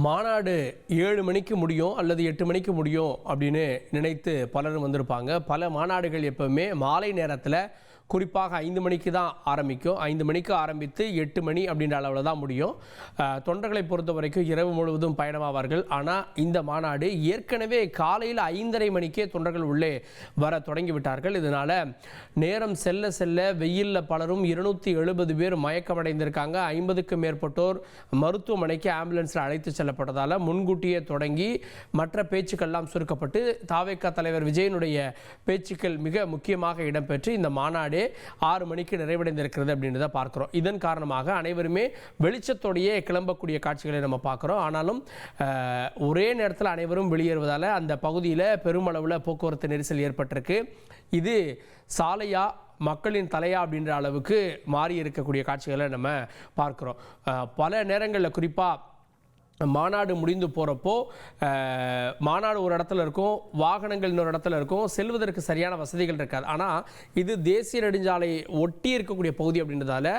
மாநாடு 7 மணிக்கு முடியும் அல்லது 8 மணிக்கு முடியும் அப்படின்னு நினைத்து பலரும் வந்திருப்பாங்க. பல மாநாடுகள் எப்பவுமே மாலை நேரத்தில் குறிப்பாக 5 மணிக்கு தான் ஆரம்பிக்கும். 5 மணிக்கு ஆரம்பித்து 8 மணி அப்படின்ற அளவில் தான் முடியும். தொண்டர்களை பொறுத்த வரைக்கும் இரவு முழுவதும் பயணமாவார்கள். ஆனால் இந்த மாநாடு ஏற்கனவே காலையில் 5:30 மணிக்கே தொண்டர்கள் உள்ளே வர தொடங்கிவிட்டார்கள். இதனால் நேரம் செல்ல செல்ல வெயிலில் பலரும் 270 பேர் மயக்கமடைந்திருக்காங்க. 50க்கும் மேற்பட்டோர் மருத்துவமனைக்கு ஆம்புலன்ஸில் அழைத்து செல்லப்பட்டதால் முன்கூட்டியே தொடங்கி மற்ற பேச்சுக்கள்லாம் சுருக்கப்பட்டு தாவேகா தலைவர் விஜயனுடைய பேச்சுக்கள் மிக முக்கியமாக இடம்பெற்று இந்த மாநாடு 6 மணிக்கு நிறைவடைந்திருக்கிறது அப்படின்றத பார்க்கிறோம். இதன் காரணமாக அனைவருமே வெளிச்சத்தோடையே கிளம்பக்கூடிய காட்சிகளை நம்ம பார்க்கிறோம். ஆனாலும் ஒரே நேரத்தில் அனைவரும் வெளியேறுவதால் அந்த பகுதியில் பெருமளவில் போக்குவரத்து நெரிசல் ஏற்பட்டிருக்கு. இது சாலையா மக்களின் தலையா அப்படின்ற அளவுக்கு மாறி இருக்கக்கூடிய காட்சிகளை நம்ம பார்க்கிறோம். பல நேரங்களில் குறிப்பாக மாநாடு முடிந்து போகிறப்போ மாநாடு ஒரு இடத்துல இருக்கும், வாகனங்கள் இன்னொரு இடத்துல இருக்கும், செல்வதற்கு சரியான வசதிகள் இருக்காது. ஆனால் இது தேசிய நெடுஞ்சாலை ஒட்டி இருக்கக்கூடிய பகுதி அப்படின்றதால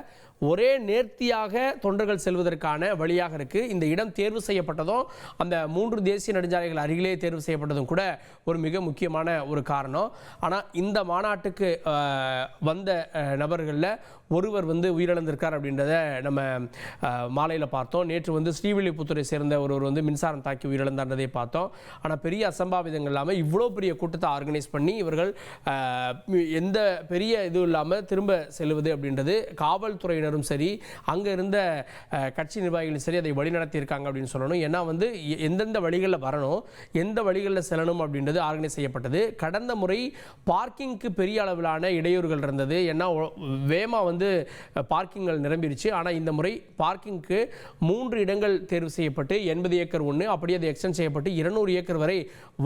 ஒரே நேர்த்தியாக தொண்டர்கள் செல்வதற்கான வழியாக இருக்குது. இந்த இடம் தேர்வு செய்யப்பட்டதும் அந்த 3 தேசிய நெடுஞ்சாலைகள் அருகிலே தேர்வு செய்யப்பட்டதும் கூட ஒரு மிக முக்கியமான ஒரு காரணம். ஆனால் இந்த மாநாட்டுக்கு வந்த நபர்களில் ஒருவர் உயிரிழந்திருக்கார் அப்படின்றத நம்ம மாலையில் பார்த்தோம். நேற்று ஸ்ரீவில்லிபுத்தூரை சேர்ந்த ஒருவர் மின்சாரம் தாக்கி உயிரிழந்தார்ன்றதை பார்த்தோம். ஆனால் பெரிய அசம்பாவிதங்கள் இல்லாமல் இவ்வளோ பெரிய கூட்டத்தை ஆர்கனைஸ் பண்ணி இவர்கள் எந்த பெரிய இதுவும் இல்லாமல் திரும்ப செல்வது அப்படின்றது காவல்துறையினரும் சரி அங்கே இருந்த கட்சி நிர்வாகிகளும் சரி அதை வழிநடத்தியிருக்காங்க அப்படின்னு சொல்லணும். ஏன்னா எந்தெந்த வழிகளில் வரணும், எந்த வழிகளில் செல்லணும் அப்படின்றது ஆர்கனைஸ் செய்யப்பட்டது. கடந்த முறை பார்க்கிங்க்கு பெரிய அளவிலான இடையூறுகள் இருந்தது. ஏன்னா வேமா பார்க்கிங்கள் நிரம்பிடுச்சு. ஆனால் இந்த முறை பார்க்கிங்க்கு 3 இடங்கள் தேர்வு செய்யப்பட்டு 80 ஏக்கர் ஒன்று, அப்படியே அது எக்ஸ்டெண்ட் செய்யப்பட்டு 200 ஏக்கர் வரை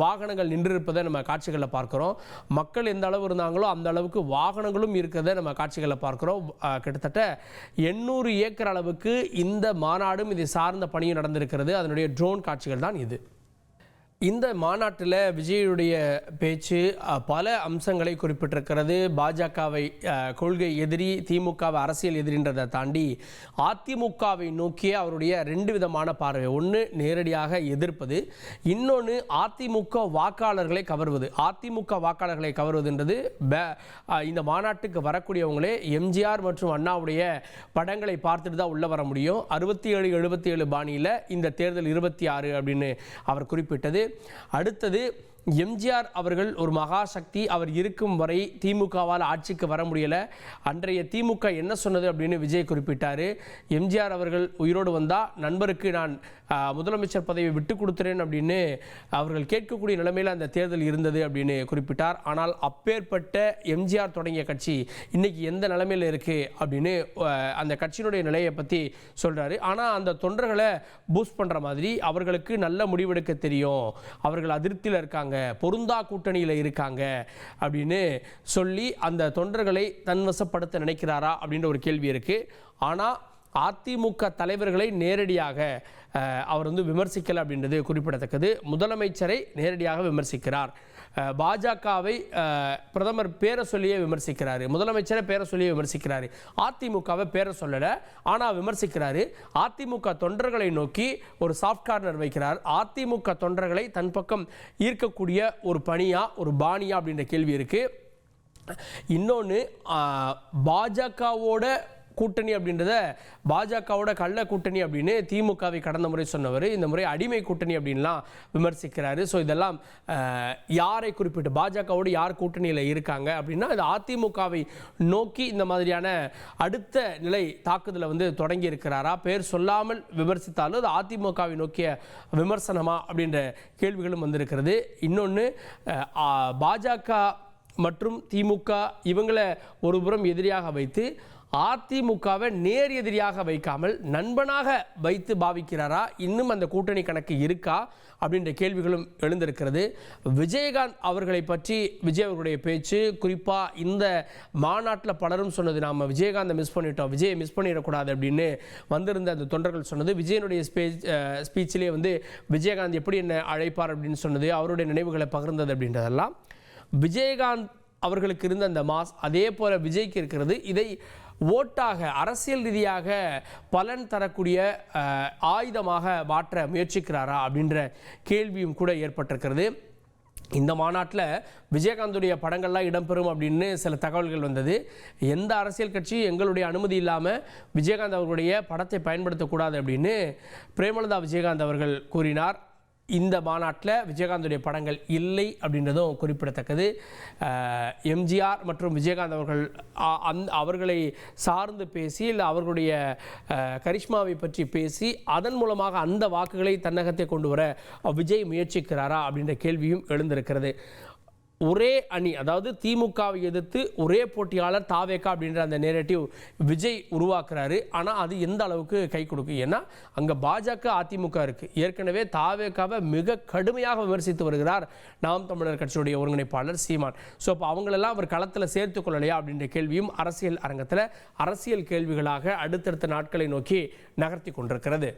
வாகனங்கள் நின்றிருப்பதை நம்ம காட்சிகளில் பார்க்கிறோம். மக்கள் எந்த அளவு இருந்தாங்களோ அந்த அளவுக்கு வாகனங்களும் இருக்கிறத நம்ம காட்சிகளில் பார்க்கிறோம். கிட்டத்தட்ட 800 ஏக்கர் அளவுக்கு இந்த மாநாடும் இதை சார்ந்த பணியும் நடந்திருக்கிறது. அதனுடைய ட்ரோன் காட்சிகள் தான் இது. இந்த மாநாட்டில் விஜயுடைய பேச்சு பல அம்சங்களை குறிப்பிட்டிருக்கிறது. பாஜகவை கொள்கை எதிரி, திமுகவை அரசியல் எதிரின்றதை தாண்டி அதிமுகவை நோக்கிய அவருடைய 2 விதமான பார்வை. ஒன்று நேரடியாக எதிர்ப்பது, இன்னொன்று அதிமுக வாக்காளர்களை கவர்வது. அதிமுக வாக்காளர்களை கவர்வதுன்றது இந்த மாநாட்டுக்கு வரக்கூடியவங்களே எம்ஜிஆர் மற்றும் அண்ணாவுடைய படங்களை பார்த்துட்டு தான் உள்ளே வர முடியும். 67-77 பாணியில் இந்த தேர்தல் 26 அப்படின்னு அவர் குறிப்பிட்டது. அடுத்தது எம்ஜிஆர் அவர்கள் ஒரு மகாசக்தி, அவர் இருக்கும் வரை திமுகவால் ஆட்சிக்கு வர முடியலை. அன்றைய திமுக என்ன சொன்னது அப்படின்னு விஜய் குறிப்பிட்டார். எம்ஜிஆர் அவர்கள் உயிரோடு வந்தால் நண்பருக்கு நான் முதலமைச்சர் பதவியை விட்டு கொடுத்துறேன் அப்படின்னு அவர்கள் கேட்கக்கூடிய நிலைமையில் அந்த தேர்தல் இருந்தது அப்படின்னு குறிப்பிட்டார். ஆனால் அப்பேற்பட்ட எம்ஜிஆர் தொடங்கிய கட்சி இன்னைக்கு எந்த நிலைமையில் இருக்குது அப்படின்னு அந்த கட்சியினுடைய நிலையை பற்றி சொல்கிறாரு. ஆனால் அந்த தொண்டர்களை பூஸ்ட் பண்ணுற மாதிரி அவர்களுக்கு நல்ல முடிவெடுக்க தெரியும், அவர்கள் அதிருப்தியில் இருக்காங்க, பொருந்தா கூட்டணியில் இருக்காங்க அப்படின்னு சொல்லி அந்த தொண்டர்களை தன்வசப்படுத்த நினைக்கிறாரா அப்படின்ற ஒரு கேள்வி இருக்கு. ஆனால் அதிமுக தலைவர்களை நேரடியாக அவர் விமர்சிக்கல அப்படின்றது குறிப்பிடத்தக்கது. முதலமைச்சரை நேரடியாக விமர்சிக்கிறார், பாஜகவை பிரதமர் பேரை சொல்லியே விமர்சிக்கிறாரு, முதலமைச்சரை பேரை சொல்லியே விமர்சிக்கிறாரு, அதிமுகவை பேரை சொல்லலை ஆனால் விமர்சிக்கிறாரு. அதிமுக தொண்டர்களை நோக்கி ஒரு சாஃப்ட் கார்னர் வைக்கிறார். அதிமுக தொண்டர்களை தன் பக்கம் ஈர்க்கக்கூடிய ஒரு பணியா, ஒரு பாணியா அப்படின்ற கேள்வி இருக்கு. இன்னொன்று பாஜகவோட கூட்டணி அப்படின்றத பாஜகவோட கள்ள கூட்டணி அப்படின்னு திமுகவை கடந்த முறை சொன்னவர் இந்த முறை அடிமை கூட்டணி அப்படின்லாம் விமர்சிக்கிறாரு. ஸோ இதெல்லாம் யாரை குறிப்பிட்டு பாஜகவோடு யார் கூட்டணியில் இருக்காங்க அப்படின்னா அது அதிமுகவை நோக்கி இந்த மாதிரியான அடுத்த நிலை தாக்குதலை தொடங்கி இருக்கிறாரா, பேர் சொல்லாமல் விமர்சித்தாலும் அது அதிமுகவை நோக்கிய விமர்சனமா அப்படின்ற கேள்விகளும் வந்திருக்கிறது. இன்னொன்று பாஜக மற்றும் திமுக இவங்களை ஒருபுறம் எதிரியாக வைத்து அதிமுகவை நேர் எதிரியாக வைக்காமல் நண்பனாக வைத்து பாவிக்கிறாரா, இன்னும் அந்த கூட்டணி கணக்கு இருக்கா அப்படின்ற கேள்விகளும் எழுந்திருக்கிறது. விஜயகாந்த் அவர்களை பற்றி விஜய் அவர்களுடைய பேச்சு, குறிப்பாக இந்த மாநாட்டில் பலரும் சொன்னது நாம் விஜயகாந்தை மிஸ் பண்ணிட்டோம், விஜயை மிஸ் பண்ணிடக்கூடாது அப்படின்னு வந்திருந்த அந்த தொண்டர்கள் சொன்னது. விஜயனுடைய ஸ்பீச்சிலே விஜயகாந்த் எப்படி என்ன அழைப்பார் அப்படின்னு சொன்னது, அவருடைய நினைவுகளை பகிர்ந்தது அப்படின்றதெல்லாம் விஜயகாந்த் அவர்களுக்கு இருந்த அந்த மாஸ் அதே போல விஜய்க்கு இருக்கிறது. இதை ஓட்டாக அரசியல் ரீதியாக பலன் தரக்கூடிய ஆயுதமாக மாற்ற முயற்சிக்கிறாரா அப்படின்ற கேள்வியும் கூட ஏற்பட்டிருக்கிறது. இந்த மாநாட்டில் விஜயகாந்துடைய படங்கள்லாம் இடம்பெறும் அப்படின்னு சில தகவல்கள் வந்தது. எந்த அரசியல் கட்சி எங்களுடைய அனுமதி இல்லாமல் விஜயகாந்த் அவர்களுடைய படத்தை பயன்படுத்தக்கூடாது அப்படின்னு பிரேமலதா விஜயகாந்த் அவர்கள் கூறினார். இந்த மாநாட்டில் விஜயகாந்துடைய படங்கள் இல்லை அப்படின்றதும் குறிப்பிடத்தக்கது. எம்ஜிஆர் மற்றும் விஜயகாந்த் அவர்கள் அவர்களை சார்ந்து பேசி இல்லை அவர்களுடைய கரிஷ்மாவை பற்றி பேசி அதன் மூலமாக அந்த வாக்குகளை தன்னகத்தை கொண்டு வர விஜய் முயற்சிக்கிறாரா அப்படின்ற கேள்வியும் எழுந்திருக்கிறது. ஒரே அணி, அதாவது திமுகவை எதிர்த்து ஒரே போட்டியாளர் தாவேகா அப்படின்ற அந்த நேரேட்டிவ் விஜய் உருவாக்குறாரு. ஆனால் அது எந்த அளவுக்கு கை கொடுக்கும்? ஏன்னா அங்கே பாஜக அதிமுக இருக்குது. ஏற்கனவே தாவேகாவை மிக கடுமையாக விமர்சித்து வருகிறார் நாம் தமிழர் கட்சியுடைய ஒருங்கிணைப்பாளர் சீமான். ஸோ அப்போ அவங்களெல்லாம் அவர் களத்தில் சேர்த்து கொள்ளலையா அப்படின்ற கேள்வியும் அரசியல் அரங்கத்தில் அரசியல் கேள்விகளாக அடுத்தடுத்த நாட்களை நோக்கி நகர்த்தி கொண்டிருக்கிறது.